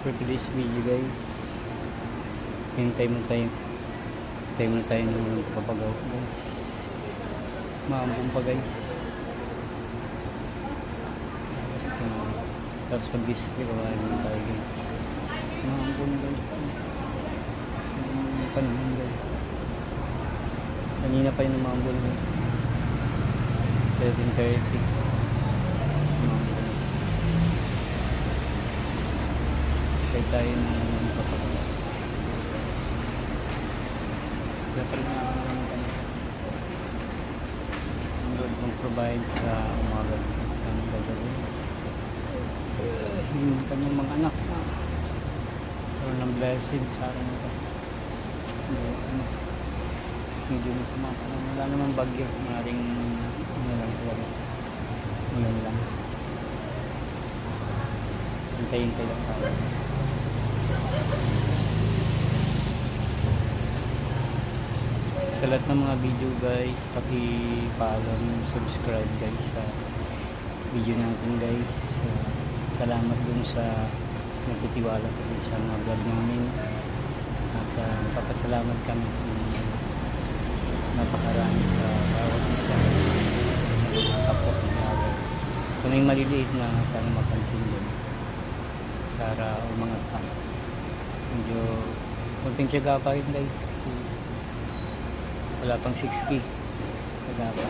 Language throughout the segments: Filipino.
for today's video guys. Hintay mo tayo ng papagawa guys. Maambong pa guys. Tapos pag-display kawain mo tayo guys. Maambong guys. Panahon guys. Kanina pa yung maambong 7:30. Kaya tayo ng papagawa. Dapat na ang Lord mag-provide sa umaga ang gagawin. Yung kanyang mga anak pero ng blessing sa akin ito. Medyo masama pa lang. Wala naman bagyo. Maring ano lang talaga. Ulan lang. Hintay-hintay lang tayo. Sa lahat ng mga video guys, paki-follow, subscribe guys sa video natin guys. Salamat dun sa nagtitiwala ko sa mga vlog namin at papasalamat kami napakarami sa bawat isa sa kapwa ng vlogger. Kung may maliliit na sana mapansin din para umangat pa. Medyo kunting tiyaga pa rin guys kasi wala pang 6K tiyaga pa.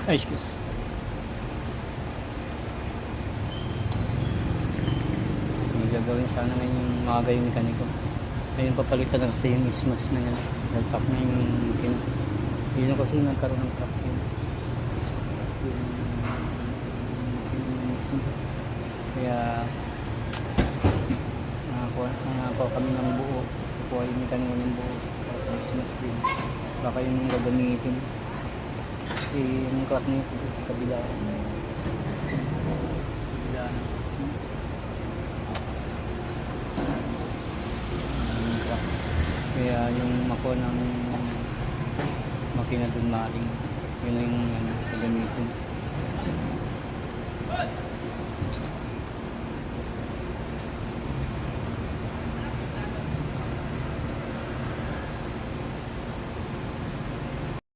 Ay, excuse. May gagawin sana ngayon yung maaga yung mekaniko. Ayun papalitan na kasi yung ismas na yan. Salpak na yung yun kasi nagkaroon ng crack yun. Yung isma. Kaya nakakuha kami ng buo. Kukuha yung mekaniko ng buo. At ismas din. Baka yung gagamitin. Kasi yung crack niya sa kabila na kaya yung makuha ng makina dun maling yun yung gagamitin.